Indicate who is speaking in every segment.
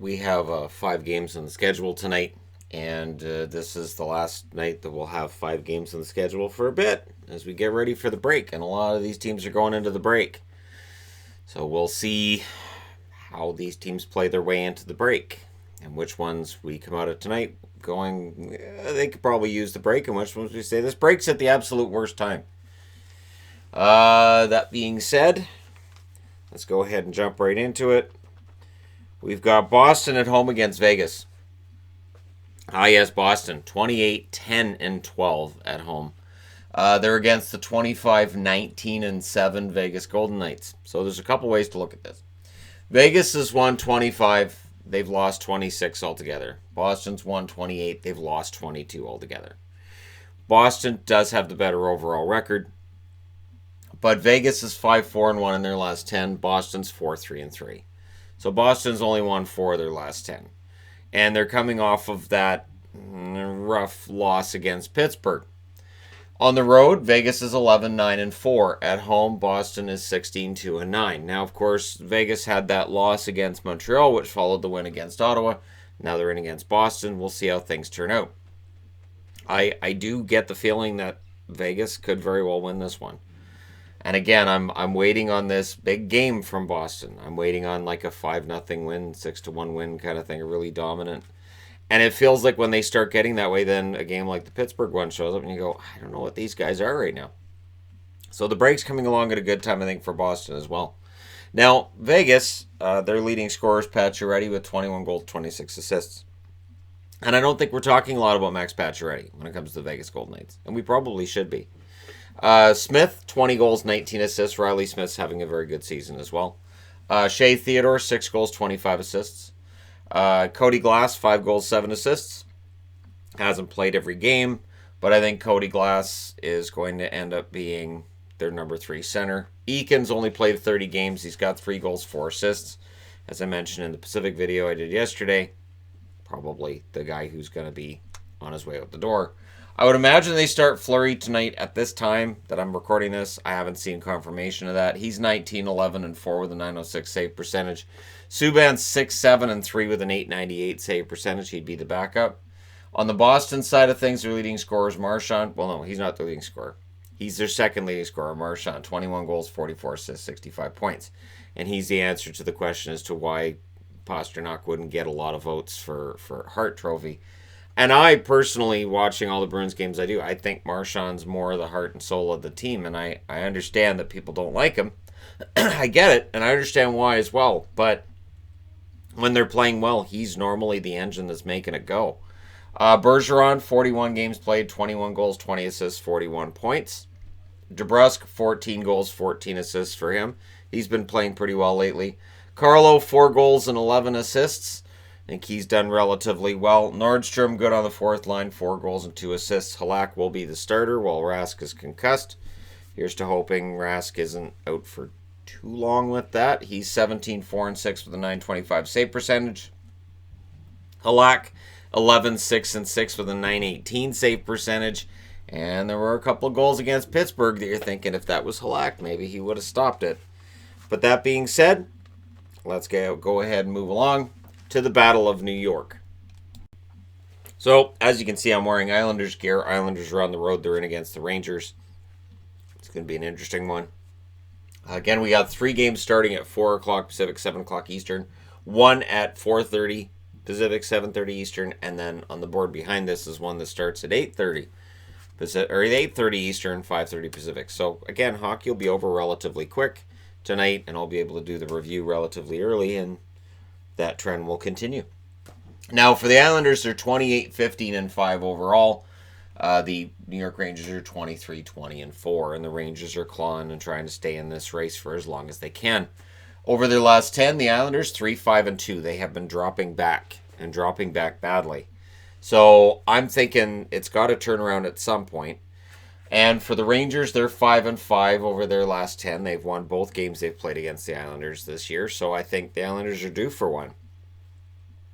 Speaker 1: we have 5 games on the schedule tonight, and this is the last night that we'll have 5 games on the schedule for a bit as we get ready for the break. And a lot of these teams are going into the break. So we'll see how these teams play their way into the break and which ones we come out of tonight going, they could probably use the break, and which ones we say this break's at the absolute worst time. That being said, let's go ahead and jump right into it. We've got Boston at home against Vegas. Yes, Boston, 28, 10, and 12 at home. They're against the 25, 19, and 7 Vegas Golden Knights. So there's a couple ways to look at this. Vegas has won 25. They've lost 26 altogether. Boston's won 28. They've lost 22 altogether. Boston does have the better overall record. But Vegas is 5-4-1 in their last 10. Boston's 4-3-3. So Boston's only won 4 of their last 10. And they're coming off of that rough loss against Pittsburgh. On the road, Vegas is 11-9-4. At home, Boston is 16-2-9. Now, of course, Vegas had that loss against Montreal, which followed the win against Ottawa. Now they're in against Boston. We'll see how things turn out. I do get the feeling that Vegas could very well win this one. And again, I'm waiting on this big game from Boston. I'm waiting on like a 5-0 win, 6-1 win kind of thing, a really dominant. And it feels like when they start getting that way, then a game like the Pittsburgh one shows up and you go, I don't know what these guys are right now. So the break's coming along at a good time, I think, for Boston as well. Now, Vegas, their leading scorer is Pacioretty with 21 goals, 26 assists. And I don't think we're talking a lot about Max Pacioretty when it comes to the Vegas Golden Knights. And we probably should be. Smith, 20 goals, 19 assists. Riley Smith's having a very good season as well. Shea Theodore, 6 goals, 25 assists. Cody Glass, 5 goals, 7 assists. Hasn't played every game, but I think Cody Glass is going to end up being their number 3 center. Eakin's only played 30 games. He's got 3 goals, 4 assists. As I mentioned in the Pacific video I did yesterday, probably the guy who's going to be on his way out the door. I would imagine they start Fleury tonight at this time that I'm recording this. I haven't seen confirmation of that. He's 19, 11, and 4 with a 906 save percentage. Subban's 6, 7, and 3 with an 898 save percentage. He'd be the backup. On the Boston side of things, their leading scorer is Marchand. Well, no, he's not the leading scorer. He's their second leading scorer, Marchand. 21 goals, 44 assists, 65 points. And he's the answer to the question as to why Pastrnak wouldn't get a lot of votes for Hart Trophy. And I personally, watching all the Bruins games I do, I think Marchand's more the heart and soul of the team. And I understand that people don't like him. I get it, and I understand why as well. But when they're playing well, he's normally the engine that's making it go. Bergeron, 41 games played, 21 goals, 20 assists, 41 points. DeBrusk, 14 goals, 14 assists for him. He's been playing pretty well lately. Carlo, 4 goals and 11 assists. I think he's done relatively well. Nordstrom, good on the fourth line, 4 goals and 2 assists. Halak will be the starter while Rask is concussed. Here's to hoping Rask isn't out for too long with that. He's 17, 4, and 6 with a 925 save percentage. Halak, 11, 6, and 6 with a 918 save percentage. And there were a couple of goals against Pittsburgh that you're thinking if that was Halak, maybe he would have stopped it. But that being said, let's go ahead and move along to the Battle of New York. So, as you can see, I'm wearing Islanders gear. Islanders are on the road. They're in against the Rangers. It's going to be an interesting one. Again, we got 3 games starting at 4 o'clock Pacific, 7 o'clock Eastern. 1 at 4:30 Pacific, 7:30 Eastern. And then on the board behind this is one that starts at 8:30 Pacific, or 8:30 Eastern, 5:30 Pacific. So, again, hockey will be over relatively quick tonight, and I'll be able to do the review relatively early, and that trend will continue. Now, for the Islanders, they're 28, 15, and 5 overall. The New York Rangers are 23, 20, and 4, and the Rangers are clawing and trying to stay in this race for as long as they can. Over their last 10, the Islanders, 3, 5, and 2. They have been dropping back, and dropping back badly. So I'm thinking it's got to turn around at some point. And for the Rangers, they're 5 and 5 over their last 10. They've won both games they've played against the Islanders this year, so I think the Islanders are due for one.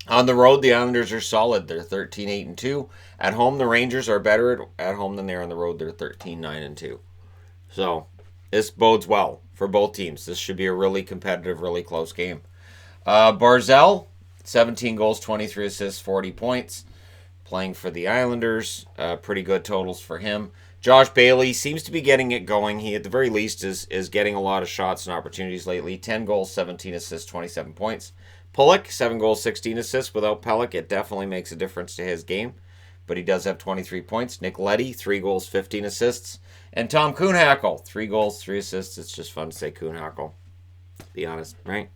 Speaker 1: On the road, the Islanders are solid. They're 13, 8, and 2. At home, the Rangers are better at home than they are on the road. They're 13, 9, and 2. So this bodes well for both teams. This should be a really competitive, really close game. Barzal, 17 goals, 23 assists, 40 points. Playing for the Islanders. Pretty good totals for him. Josh Bailey seems to be getting it going. He, at the very least, is getting a lot of shots and opportunities lately. 10 goals, 17 assists, 27 points. Pulock, 7 goals, 16 assists. Without Pulock, it definitely makes a difference to his game. But he does have 23 points. Nick Leddy, 3 goals, 15 assists. And Tom Kuhnhackl, 3 goals, 3 assists. It's just fun to say Kuhnhackl. Be honest, right?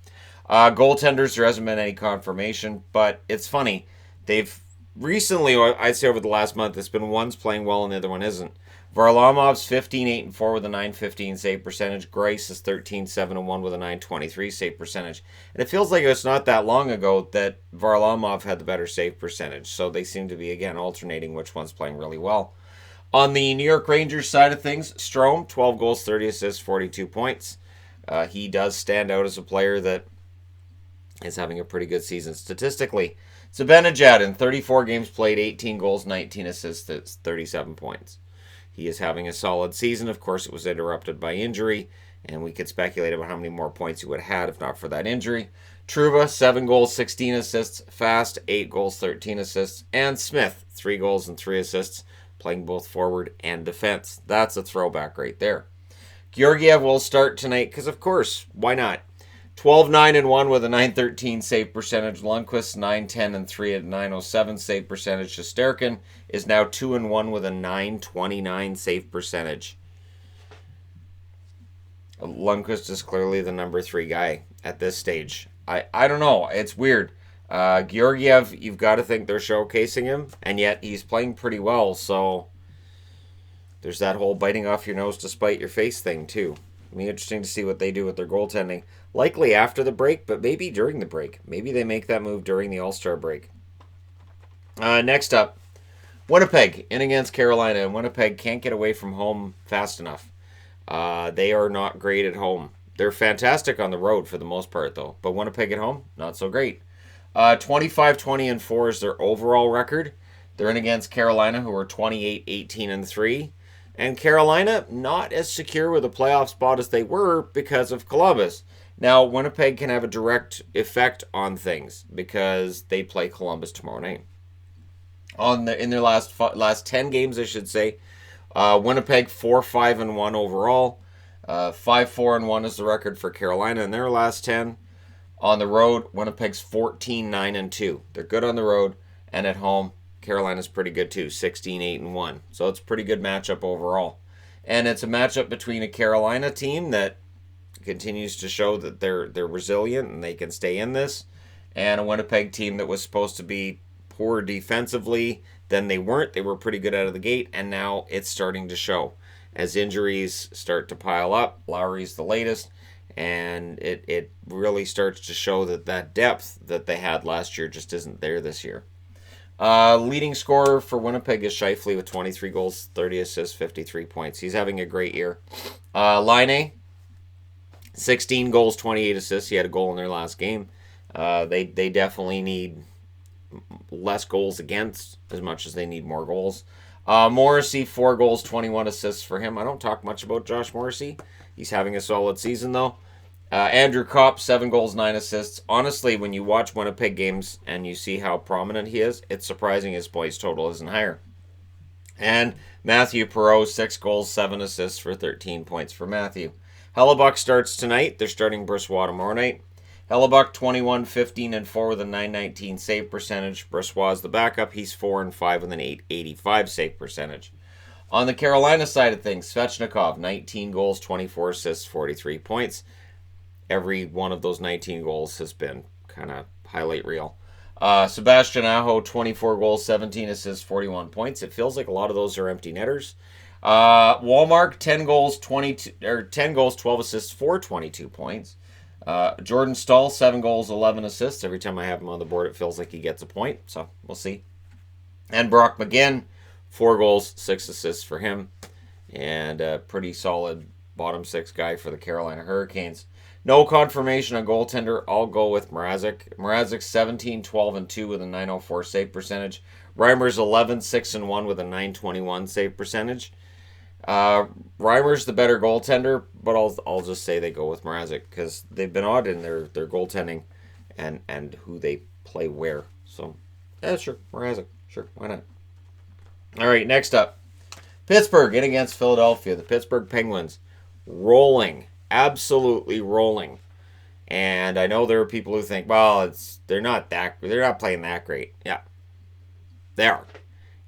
Speaker 1: Goaltenders, there hasn't been any confirmation. But it's funny. They've recently, or I'd say over the last month, it's been one's playing well and the other one isn't. Varlamov's 15-8-4 with a .915 save percentage. Greiss is 13-7-1 with a .923 save percentage. And it feels like it's not that long ago that Varlamov had the better save percentage. So they seem to be, again, alternating which one's playing really well. On the New York Rangers side of things, Strome, 12 goals, 30 assists, 42 points. He does stand out as a player that is having a pretty good season statistically. Zibanejad, in 34 games played, 18 goals, 19 assists, 37 points. He is having a solid season. Of course, it was interrupted by injury, and we could speculate about how many more points he would have had if not for that injury. Trouba, 7 goals, 16 assists. Fast, 8 goals, 13 assists. And Smith, 3 goals and 3 assists, playing both forward and defense. That's a throwback right there. Georgiev will start tonight because, of course, why not? 12-9-1 with a .913 save percentage. Lundqvist 9-10-3 at .907 save percentage. Shesterkin is now 2-1 with a .929 save percentage. Lundqvist is clearly the number 3 guy at this stage. I don't know. It's weird. Georgiev, you've got to think they're showcasing him, and yet he's playing pretty well, so there's that whole biting off your nose to spite your face thing, too. It'll be interesting to see what they do with their goaltending. Likely after the break, but maybe during the break. Maybe they make that move during the All-Star break. Next up, Winnipeg in against Carolina. And Winnipeg can't get away from home fast enough. They are not great at home. They're fantastic on the road for the most part, though. But Winnipeg at home, not so great. 25-20-4 is their overall record. They're in against Carolina, who are 28-18-3. And Carolina, not as secure with a playoff spot as they were because of Columbus. Now, Winnipeg can have a direct effect on things because they play Columbus tomorrow night. In their last 10 games, I should say, Winnipeg 4-5-1 overall. 5-4-1 is the record for Carolina in their last 10. On the road, Winnipeg's 14-9-2. They're good on the road, and at home, Carolina's pretty good too, 16-8-1. So it's a pretty good matchup overall. And it's a matchup between a Carolina team that continues to show that they're resilient and they can stay in this, and a Winnipeg team that was supposed to be poor defensively. Then they weren't. They were pretty good out of the gate, and now it's starting to show as injuries start to pile up. Lowry's the latest, and it really starts to show that depth that they had last year just isn't there this year. Leading scorer for Winnipeg is Scheifele with 23 goals, 30 assists, 53 points. He's having a great year. Laine, 16 goals, 28 assists. He had a goal in their last game. They definitely need less goals against as much as they need more goals. Morrissey, 4 goals, 21 assists for him. I don't talk much about Josh Morrissey. He's having a solid season, though. Andrew Kopp, 7 goals, 9 assists. Honestly, when you watch Winnipeg games and you see how prominent he is, it's surprising his points total isn't higher. And Matthew Perreault, 6 goals, 7 assists for 13 points for Matthew. Hellebuck starts tonight. They're starting Brossoit tomorrow night. Hellebuck, 21-15-4 with a .919 save percentage. Brossoit's the backup. He's 4-5 with an .885 save percentage. On the Carolina side of things, Svechnikov, 19 goals, 24 assists, 43 points. Every one of those 19 goals has been kind of highlight reel. Sebastian Aho, 24 goals, 17 assists, 41 points. It feels like a lot of those are empty netters. Walmark, 10 goals, 12 assists for 22 points. Jordan Stahl, 7 goals, 11 assists. Every time I have him on the board, it feels like he gets a point. So we'll see. And Brock McGinn, 4 goals, 6 assists for him. And a pretty solid bottom 6 guy for the Carolina Hurricanes. No confirmation on goaltender. I'll go with Mrazek. Mrazek's 17-12-2 with a .904 save percentage. Reimer's 11-6-1 with a .921 save percentage. Reimer's the better goaltender, but I'll just say they go with Mrazek because they've been odd in their goaltending, and who they play where. So, yeah, sure, Mrazek. Sure, why not? All right, next up. Pittsburgh in against Philadelphia. The Pittsburgh Penguins rolling, absolutely rolling. And I know there are people who think, well, they're not playing that great. Yeah, they are,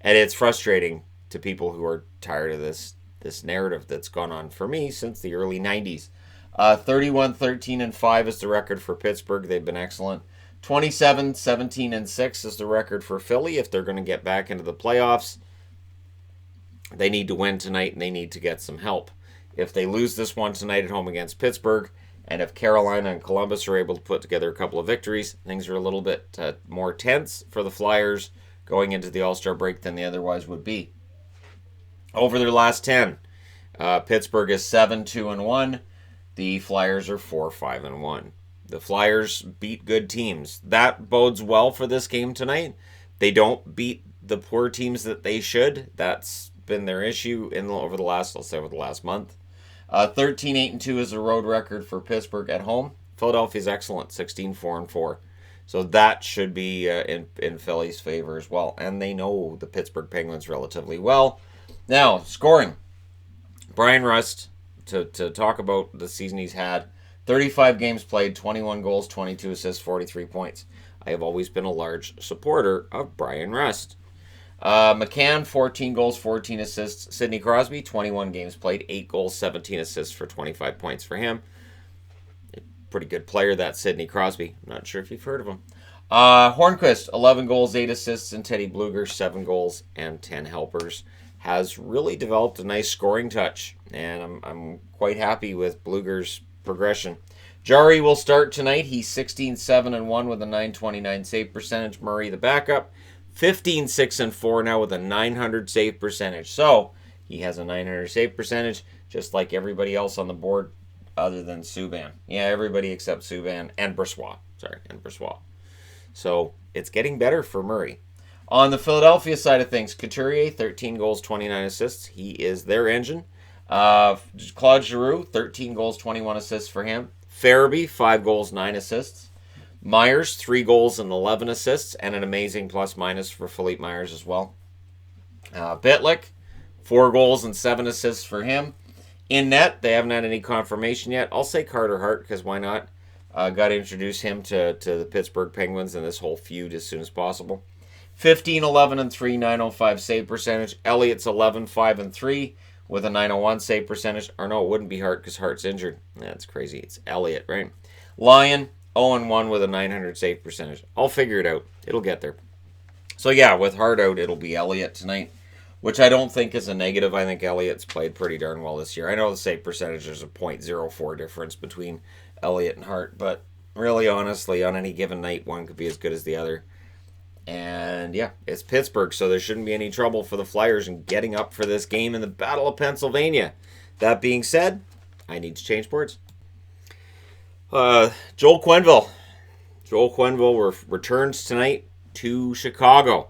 Speaker 1: and it's frustrating to people who are tired of this narrative that's gone on for me since the early '90s. 31-13-5 is the record for Pittsburgh. They've been excellent. 27-17-6 is the record for Philly. If they're going to get back into the playoffs, they need to win tonight, and they need to get some help. If they lose this one tonight at home against Pittsburgh, and if Carolina and Columbus are able to put together a couple of victories, things are a little bit more tense for the Flyers going into the All-Star break than they otherwise would be. Over their last 10, Pittsburgh is 7-2-1. The Flyers are 4-5-1. The Flyers beat good teams. That bodes well for this game tonight. They don't beat the poor teams that they should. That's been their issue over the last month. 13-8-2 is the road record for Pittsburgh at home. Philadelphia's excellent, 16-4-4. So that should be in Philly's favor as well. And they know the Pittsburgh Penguins relatively well. Now, scoring. Brian Rust, to talk about the season he's had. 35 games played, 21 goals, 22 assists, 43 points. I have always been a large supporter of Brian Rust. McCann, 14 goals, 14 assists. Sidney Crosby, 21 games played, 8 goals, 17 assists for 25 points for him. Pretty good player, that Sidney Crosby. I'm not sure if you've heard of him. Hornquist, 11 goals, 8 assists, and Teddy Bluger, 7 goals and 10 helpers. Has really developed a nice scoring touch, and I'm quite happy with Bluger's progression. Jari will start tonight. He's 16-7-1 with a .929 save percentage. Murray, the backup, 15-6-4 now with a .900 save percentage. So he has a .900 save percentage, just like everybody else on the board, other than Subban. Yeah, everybody except Subban and Brossoit. So it's getting better for Murray. On the Philadelphia side of things, Couturier, 13 goals, 29 assists. He is their engine. Claude Giroux, 13 goals, 21 assists for him. Farabee, 5 goals, 9 assists. Myers, 3 goals and 11 assists, and an amazing plus-minus for Philippe Myers as well. Bitlik, 4 goals and 7 assists for him. In net, they haven't had any confirmation yet. I'll say Carter Hart, because why not? Got to introduce him to the Pittsburgh Penguins and this whole feud as soon as possible. 15-11-3, .905 save percentage. Elliott's 11-5-3 with a .901 save percentage. Or no, it wouldn't be Hart because Hart's injured. That's crazy. It's Elliott, right? Lyon, 0-1 with a .900 save percentage. I'll figure it out. It'll get there. So yeah, with Hart out, it'll be Elliott tonight, which I don't think is a negative. I think Elliott's played pretty darn well this year. I know the save percentage is a .04 difference between Elliott and Hart, but really, honestly, on any given night, one could be as good as the other. And yeah, it's Pittsburgh, so there shouldn't be any trouble for the Flyers in getting up for this game in the Battle of Pennsylvania. That being said, I need to change boards. Joel Quenneville. Joel Quenneville returns tonight to Chicago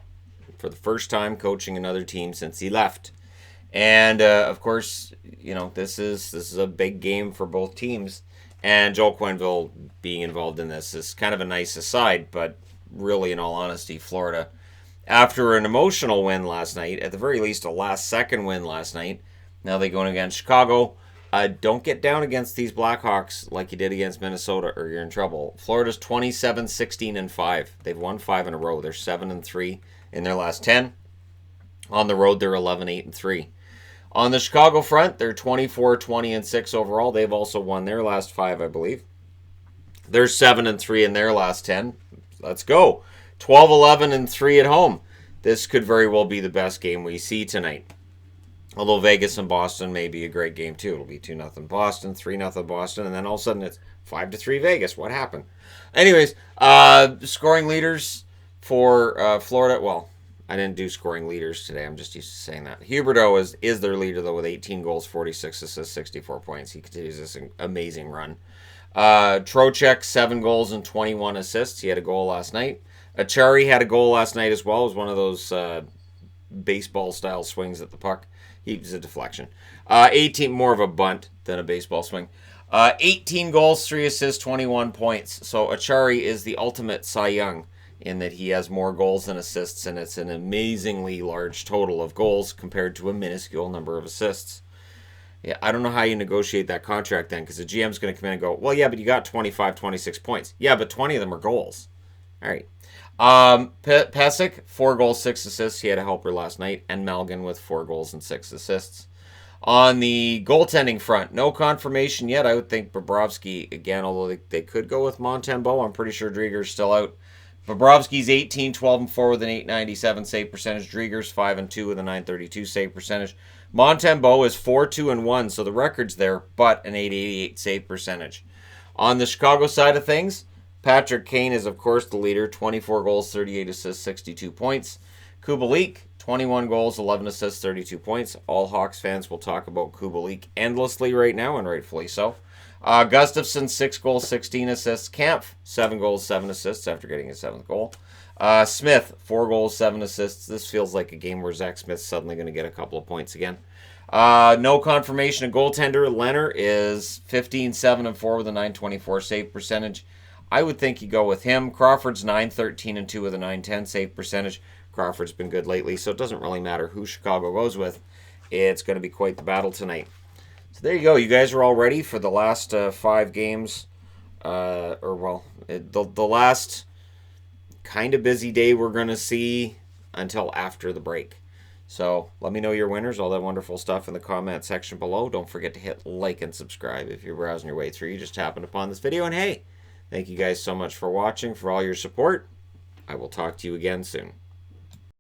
Speaker 1: for the first time coaching another team since he left. And of course, this is a big game for both teams. And Joel Quenneville being involved in this is kind of a nice aside, but really, in all honesty, Florida, after an emotional win last night, at the very least a last-second win last night, now they go in against Chicago. Don't get down against these Blackhawks like you did against Minnesota, or you're in trouble. Florida's 27-16-5. They've won 5 in a row. They're 7-3 in their last 10. On the road, they're 11-8-3. On the Chicago front, they're 24-20-6 overall. They've also won their last 5, I believe. They're 7-3 in their last 10. Let's go. 12-11-3 at home. This could very well be the best game we see tonight. Although Vegas and Boston may be a great game too. It'll be 2-0 Boston, 3-0 Boston, and then all of a sudden it's 5-3 Vegas. What happened? Anyways, scoring leaders for Florida. Well, I didn't do scoring leaders today. I'm just used to saying that. Huberdeau is their leader though with 18 goals, 46 assists, 64 points. He continues this amazing run. Trocheck, 7 goals and 21 assists. He had a goal last night. Achari had a goal last night as well. It was one of those baseball-style swings at the puck. He was a deflection. 18, more of a bunt than a baseball swing. 18 goals, 3 assists, 21 points. So Achari is the ultimate Cy Young in that he has more goals than assists, and it's an amazingly large total of goals compared to a minuscule number of assists. Yeah, I don't know how you negotiate that contract then, because the GM's going to come in and go, well, yeah, but you got 25, 26 points. Yeah, but 20 of them are goals. All right. Pesek, 4 goals, 6 assists. He had a helper last night. And Malgin with 4 goals and 6 assists. On the goaltending front, no confirmation yet. I would think Bobrovsky, again, although they could go with Montembeault. I'm pretty sure Drieger's still out. Bobrovsky's 18, 12, and 4 with an 897 save percentage. Drieger's 5 and 2 with a 932 save percentage. Montembeault is 4, 2, and 1, so the record's there, but an 888 save percentage. On the Chicago side of things, Patrick Kane is, of course, the leader. 24 goals, 38 assists, 62 points. Kubalik, 21 goals, 11 assists, 32 points. All Hawks fans will talk about Kubalik endlessly right now, and rightfully so. Gustafsson, 6 goals, 16 assists. Kampf, 7 goals, 7 assists after getting his 7th goal. Smith, 4 goals, 7 assists. This feels like a game where Zach Smith's suddenly going to get a couple of points again. No confirmation of goaltender. Leonard is 15, 7, and 4 with a 924 save percentage. I would think you go with him. Crawford's 9, 13, and 2 with a 910 save percentage. Crawford's been good lately, so it doesn't really matter who Chicago goes with. It's going to be quite the battle tonight. So there you go. You guys are all ready for the last 5 games. The last kind of busy day we're going to see until after the break. So let me know your winners, all that wonderful stuff in the comment section below. Don't forget to hit like and subscribe if you're browsing your way through. You just happened upon this video. And hey, thank you guys so much for watching, for all your support. I will talk to you again soon.